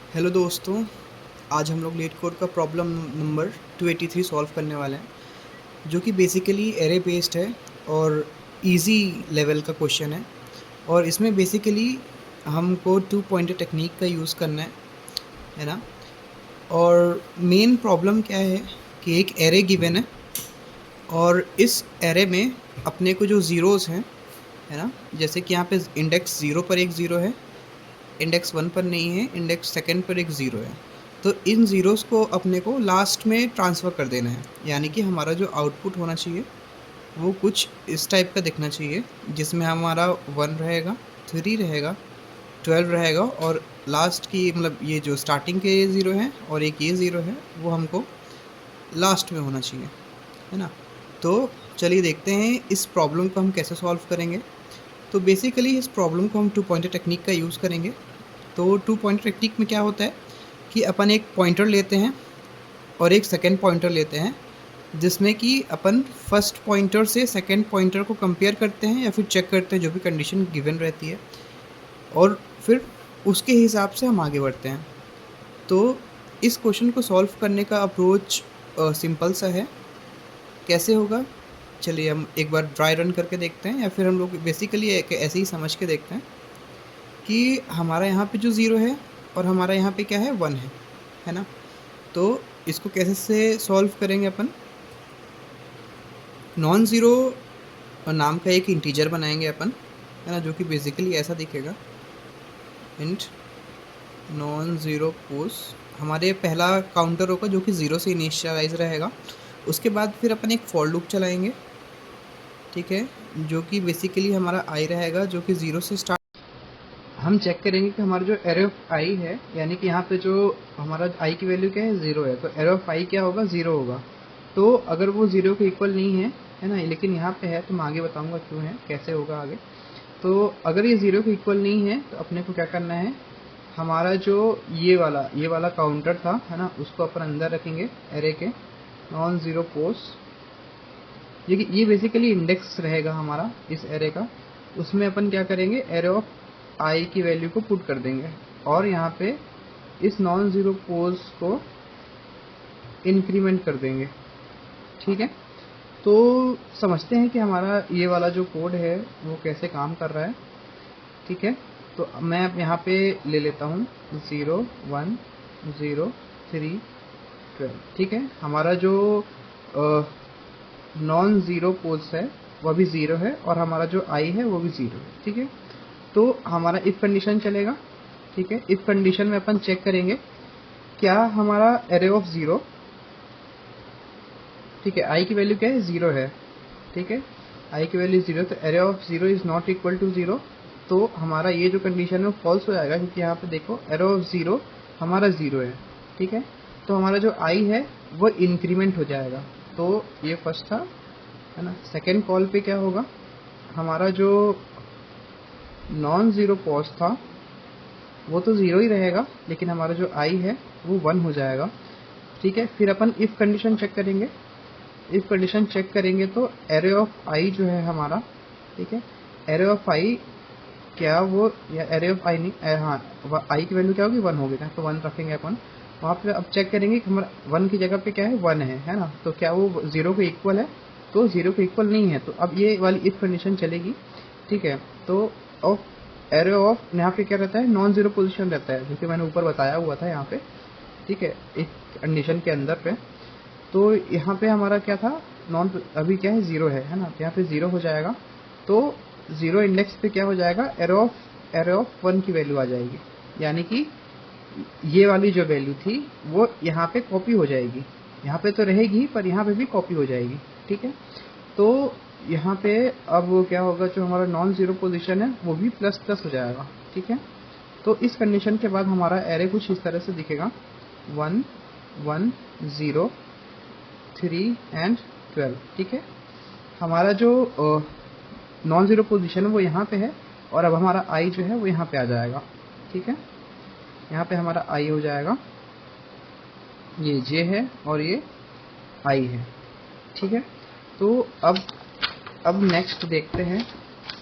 Hello दोस्तों, आज हम लोग लेट कोड का प्रॉब्लम नंबर 283 सॉल्व करने वाले हैं, जो कि बेसिकली एरे बेस्ड है और इजी लेवल का क्वेश्चन है। और इसमें बेसिकली हमको टू पॉइंटर टेक्निक का यूज़ करना है ना। और मेन प्रॉब्लम क्या है कि एक एरे गिवन है और इस एरे में अपने को जो ज़ीरोज़ हैं, है ना, जैसे कि यहाँ पे इंडेक्स 0 पर एक ज़ीरो है, इंडेक्स 1 पर नहीं है, इंडेक्स सेकंड पर एक ज़ीरो है। तो इन ज़ीरोज़ को अपने को लास्ट में ट्रांसफ़र कर देना है, यानी कि हमारा जो आउटपुट होना चाहिए वो कुछ इस टाइप का दिखना चाहिए, जिसमें हमारा 1 रहेगा, 3 रहेगा, 12 रहेगा और लास्ट की मतलब ये जो स्टार्टिंग के ज़ीरो हैं और एक ये ज़ीरो है वो हमको लास्ट में होना चाहिए, है ना। तो चलिए देखते हैं इस प्रॉब्लम को हम कैसे सॉल्व करेंगे। तो बेसिकली इस प्रॉब्लम को हम टू पॉइंटर टेक्निक का यूज़ करेंगे। तो टू पॉइंटर टेक्निक में क्या होता है कि अपन एक पॉइंटर लेते हैं और एक सेकंड पॉइंटर लेते हैं, जिसमें कि अपन फर्स्ट पॉइंटर से सेकंड पॉइंटर को कंपेयर करते हैं या फिर चेक करते हैं जो भी कंडीशन गिवन रहती है, और फिर उसके हिसाब से हम आगे बढ़ते हैं। तो इस क्वेश्चन को सॉल्व करने का अप्रोच सिंपल सा है। कैसे होगा, चलिए हम एक बार ड्राई रन करके देखते हैं, या फिर हम लोग बेसिकली ऐसे ही समझ के देखते हैं कि हमारा यहाँ पे जो ज़ीरो है और हमारा यहाँ पे क्या है, 1 है ना। तो इसको कैसे से सॉल्व करेंगे अपन, नॉन ज़ीरो नाम का एक इंटीजर बनाएंगे अपन, है ना, जो कि बेसिकली ऐसा दिखेगा, इंट नॉन ज़ीरो पोस। हमारे पहला काउंटर होगा जो कि ज़ीरो से इनिशियलाइज रहेगा। उसके बाद फिर अपन एक फॉर लूप चलाएंगे, ठीक है, जो कि बेसिकली हमारा आई रहेगा, जो कि ज़ीरो से स्टार्ट। हम चेक करेंगे कि हमारा जो एरे ऑफ आई है, यानी कि यहाँ पे जो हमारा आई की वैल्यू क्या है, 0 है, तो एरे ऑफ आई क्या होगा, 0 होगा। तो अगर वो 0 के इक्वल नहीं है ना, लेकिन यहाँ पे है, तो मैं आगे बताऊँगा क्यों है, कैसे होगा आगे। तो अगर ये 0 के इक्वल नहीं है तो अपने को क्या करना है, हमारा जो ये वाला काउंटर था, है ना, उसको अपन अंदर रखेंगे एरे के, नॉन ज़ीरो पोस्ट। ये बेसिकली इंडेक्स रहेगा हमारा इस एरे का। उसमें अपन क्या करेंगे, एरे ऑफ आई की वैल्यू को पुट कर देंगे और यहाँ पे इस नॉन ज़ीरो पोज को इंक्रीमेंट कर देंगे, ठीक है। तो समझते हैं कि हमारा ये वाला जो कोड है वो कैसे काम कर रहा है, ठीक है। तो मैं अब यहाँ पे ले लेता हूँ 0 1 0 3 12, ठीक है। हमारा जो नॉन ज़ीरो पोल्स है वह भी 0 है और हमारा जो आई है वो भी 0 है, ठीक है। तो हमारा इफ कंडीशन चलेगा, ठीक है। इफ कंडीशन में अपन चेक करेंगे क्या हमारा एरे ऑफ 0, ठीक है, आई की वैल्यू क्या है, 0 है, ठीक है, आई की वैल्यू 0, तो array of 0 is not equal to 0। तो हमारा ये जो कंडीशन है फॉल्स हो जाएगा, क्योंकि यहाँ पे देखो एरे ऑफ 0 हमारा 0 है, ठीक है। तो हमारा जो आई है वो इंक्रीमेंट हो जाएगा। तो ये फर्स्ट था, है ना। सेकेंड कॉल पे क्या होगा, हमारा जो नॉन ज़ीरो पॉज था वो तो 0 ही रहेगा, लेकिन हमारा जो आई है वो 1 हो जाएगा, ठीक है। फिर अपन इफ कंडीशन चेक करेंगे। इफ कंडीशन चेक करेंगे तो एरे ऑफ आई जो है हमारा, ठीक है, एरे ऑफ आई क्या वो, या एरे ऑफ आई नहीं, हाँ, आई की वैल्यू क्या होगी, 1 होगी ना, तो 1 रखेंगे अपन वहाँ पे। अब चेक करेंगे कि हमारा 1 की जगह पे क्या है, 1 है ना, तो क्या वो 0 के इक्वल है, तो 0 के इक्वल नहीं है। तो अब ये वाली इफ कंडीशन चलेगी, ठीक है। तो ऑफ एरे ऑफ यहाँ पे क्या रहता है, नॉन ज़ीरो पोजीशन रहता है, जो कि मैंने ऊपर बताया हुआ था यहाँ पे, ठीक है, एक कंडीशन के अंदर पे। तो यहाँ पे हमारा क्या था, नॉन अभी क्या है, 0 है ना, तो यहाँ पे 0 हो जाएगा। तो 0 इंडेक्स पे क्या हो जाएगा, एरे ऑफ 1 की वैल्यू आ जाएगी, यानी कि ये वाली जो वैल्यू थी वो यहाँ पे कॉपी हो जाएगी, यहाँ पे तो रहेगी पर यहाँ पे भी कॉपी हो जाएगी, ठीक है। तो यहाँ पे अब वो क्या होगा, जो हमारा नॉन ज़ीरो पोजीशन है वो भी प्लस प्लस हो जाएगा, ठीक है। तो इस कंडीशन के बाद हमारा एरे कुछ इस तरह से दिखेगा, 1 1 0 3 एंड 12, ठीक है। हमारा जो नॉन ज़ीरो पोजीशन है वो यहाँ पे है, और अब हमारा आई जो है वो यहाँ पे आ जाएगा, ठीक है। यहाँ पे हमारा आई हो जाएगा, ये जे है और ये आई है, ठीक है। तो अब नेक्स्ट देखते हैं,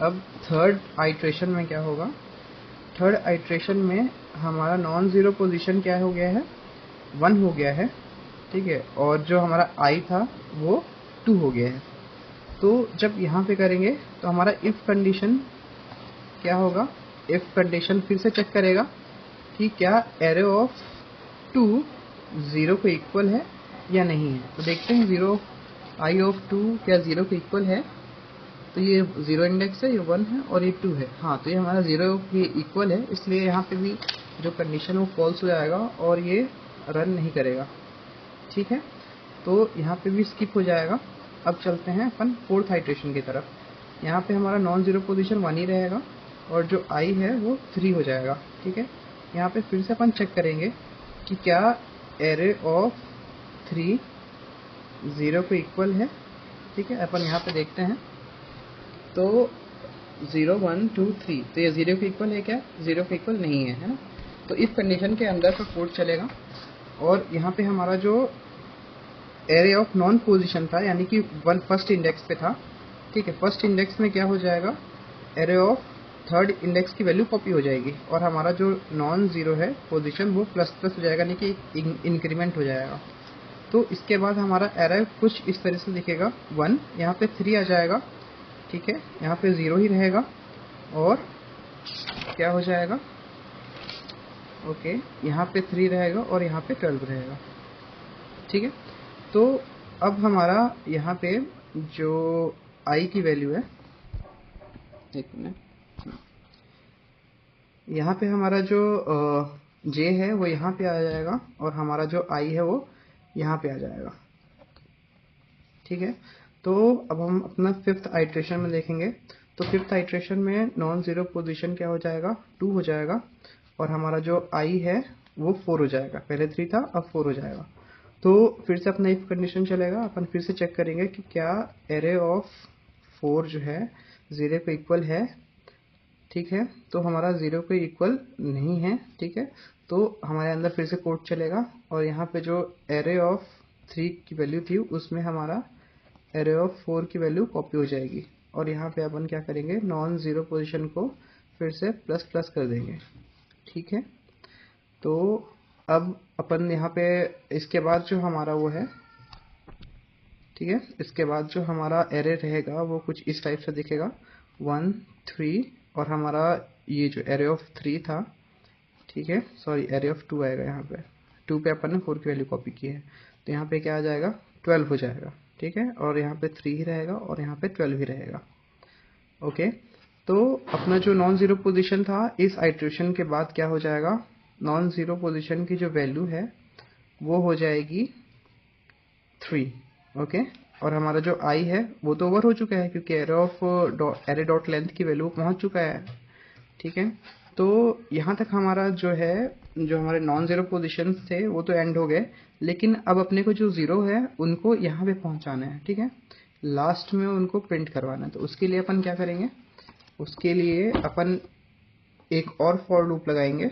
अब थर्ड आइट्रेशन में क्या होगा। थर्ड आइट्रेशन में हमारा नॉन ज़ीरो पोजीशन क्या हो गया है, 1 हो गया है, ठीक है, और जो हमारा i था वो 2 हो गया है। तो जब यहाँ पे करेंगे तो हमारा इफ़ कंडीशन क्या होगा, इफ़ कंडीशन फिर से चेक करेगा कि क्या एरे ऑफ 2 0 के इक्वल है या नहीं है। तो देखते हैं i ऑफ 2 क्या 0 के इक्वल है। तो ये 0 इंडेक्स है, ये 1 है और ये 2 है। हाँ, तो ये हमारा 0 के इक्वल है, इसलिए यहाँ पे भी जो कंडीशन वो फॉल्स हो जाएगा और ये रन नहीं करेगा। ठीक है, तो यहाँ पे भी स्किप हो जाएगा। अब चलते हैं अपन फोर्थ आइट्रेशन की तरफ। यहाँ पे हमारा नॉन ज़ीरो पोजीशन 1 ही रहेगा और जो i है वो 3 हो जाएगा। ठीक है, यहाँ पे फिर से अपन चेक करेंगे कि क्या एरे ऑफ 3 0 के इक्वल है। ठीक है, अपन यहाँ पे देखते हैं तो 0 1 2 3, तो ये 0 के इक्वल है क्या, 0 के इक्वल नहीं है, है ना। तो इस कंडीशन के अंदर का कोड चलेगा और यहाँ पे हमारा जो एरे ऑफ नॉन पोजीशन था यानी कि फर्स्ट इंडेक्स पे था। ठीक है, फर्स्ट इंडेक्स में क्या हो जाएगा, एरे ऑफ थर्ड इंडेक्स की वैल्यू कॉपी हो जाएगी और हमारा जो नॉन ज़ीरो है पोजीशन वो प्लस प्लस हो जाएगा, यानी कि इंक्रीमेंट हो जाएगा। तो इसके बाद हमारा एरे कुछ इस तरह से दिखेगा, 1, यहाँ पे 3 आ जाएगा। ठीक है, यहाँ पे 0 ही रहेगा और क्या हो जाएगा, ओके, यहाँ पे 3 रहेगा और यहाँ पे 12 रहेगा। ठीक है, तो अब हमारा यहाँ पे जो i की वैल्यू है, एक मिनट, यहाँ पे हमारा जो j है वो यहाँ पे आ जाएगा और हमारा जो i है वो यहाँ पे आ जाएगा। ठीक है, तो अब हम अपना फिफ्थ आइट्रेशन में देखेंगे। तो फिफ्थ आइट्रेशन में नॉन ज़ीरो पोजीशन क्या हो जाएगा, 2 हो जाएगा और हमारा जो i है वो 4 हो जाएगा। पहले 3 था, अब 4 हो जाएगा। तो फिर से अपना इफ कंडीशन चलेगा, अपन फिर से चेक करेंगे कि क्या एरे ऑफ 4 जो है 0 के इक्वल है। ठीक है, तो हमारा 0 के इक्वल नहीं है। ठीक है, तो हमारे अंदर फिर से कोड चलेगा और यहाँ पे जो एरे ऑफ 3 की वैल्यू थी उसमें हमारा एरे ऑफ 4 की वैल्यू कॉपी हो जाएगी और यहाँ पे अपन क्या करेंगे, नॉन ज़ीरो पोजीशन को फिर से प्लस प्लस कर देंगे। ठीक है, तो अब अपन यहाँ पे इसके बाद जो हमारा वो है, ठीक है, इसके बाद जो हमारा एरे रहेगा वो कुछ इस टाइप से दिखेगा, 1 3 और हमारा ये जो एरे ऑफ 3 था, ठीक है, सॉरी एरे ऑफ 2 आएगा। यहाँ पे 2 पे अपन ने 4 की वैल्यू कॉपी की है, तो यहाँ पे क्या आ जाएगा, 12 हो जाएगा। ठीक है, और यहाँ पे 3 ही रहेगा और यहाँ पे 12 ही रहेगा। ओके, तो अपना जो नॉन ज़ीरो पोजीशन था इस आइट्रेशन के बाद क्या हो जाएगा, नॉन ज़ीरो पोजीशन की जो वैल्यू है वो हो जाएगी 3। ओके, और हमारा जो i है वो तो ओवर हो चुका है क्योंकि एरे डॉट लेंथ की वैल्यू पहुंच चुका है। ठीक है, तो यहाँ तक हमारा जो है, जो हमारे नॉन ज़ीरो पोजीशन थे वो तो एंड हो गए, लेकिन अब अपने को जो ज़ीरो है उनको यहाँ पे पहुँचाना है। ठीक है, लास्ट में उनको प्रिंट करवाना है। तो उसके लिए अपन क्या करेंगे, उसके लिए अपन एक और फॉर लूप लगाएंगे।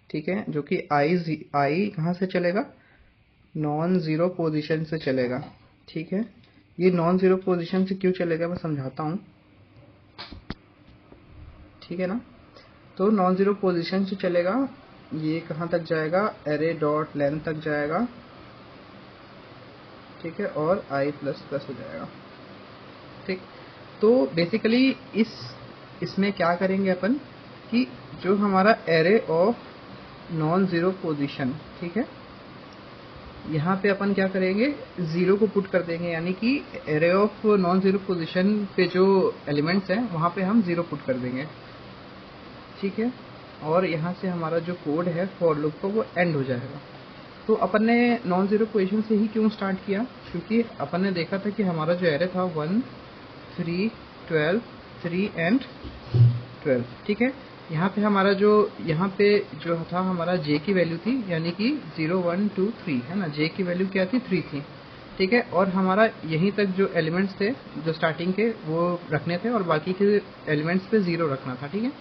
ठीक है, जो कि i कहाँ से चलेगा, नॉन ज़ीरो पोजीशन से चलेगा। ठीक है, ये नॉन ज़ीरो पोजीशन से क्यों चलेगा मैं समझाता हूँ। ठीक है ना, तो नॉन ज़ीरो पोजीशन से चलेगा, ये कहाँ तक जाएगा, एरे डॉट लेंथ तक जाएगा। ठीक है, और i प्लस प्लस हो जाएगा। ठीक, तो बेसिकली इसमें क्या करेंगे अपन कि जो हमारा array of non zero position, ठीक है, यहाँ पे अपन क्या करेंगे, 0 को पुट कर देंगे, यानी कि array of non zero position पे जो एलिमेंट्स हैं वहाँ पे हम 0 पुट कर देंगे। ठीक है, और यहाँ से हमारा जो कोड है फॉर लूप का वो एंड हो जाएगा। तो अपन ने नॉन ज़ीरो पोजीशन से ही क्यों स्टार्ट किया, क्योंकि अपन ने देखा था कि हमारा जो एरे था 1 3 12 3 एंड 12। ठीक है, यहाँ पे हमारा जो था हमारा j की वैल्यू थी, यानी कि 0 1 2 3 है ना, j की वैल्यू क्या थी, 3 थी। ठीक है, और हमारा यहीं तक जो एलिमेंट्स थे जो स्टार्टिंग के वो रखने थे और बाकी के एलिमेंट्स पे 0 रखना था। ठीक है,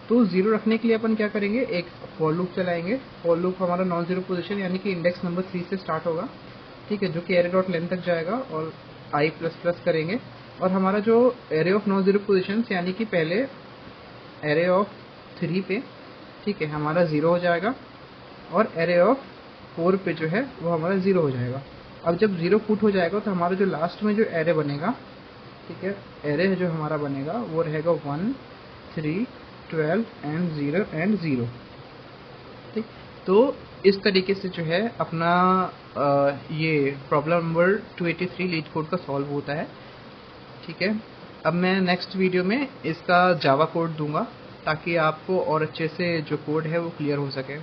तो 0 रखने के लिए अपन क्या करेंगे, एक फॉर लूप चलाएंगे। फॉर लूप हमारा नॉन ज़ीरो पोजीशन यानी कि इंडेक्स नंबर 3 से स्टार्ट होगा। ठीक है, जो कि एरे डॉट लेंथ तक जाएगा और i प्लस प्लस करेंगे। और हमारा जो array of non zero position यानी कि पहले एरे ऑफ 3 पे, ठीक है, हमारा 0 हो जाएगा, और एरे ऑफ 4 पे जो है वो हमारा 0 हो जाएगा। अब जब 0 पुट हो जाएगा तो हमारा जो लास्ट में जो एरे बनेगा, ठीक है, एरे जो हमारा बनेगा वो रहेगा 1 3 12 एंड 0 एंड 0। ठीक, तो इस तरीके से जो है अपना ये प्रॉब्लम नंबर 283 लीड कोड का सॉल्व होता है। ठीक है, अब मैं नेक्स्ट वीडियो में इसका जावा कोड दूंगा ताकि आपको और अच्छे से जो कोड है वो क्लियर हो सके।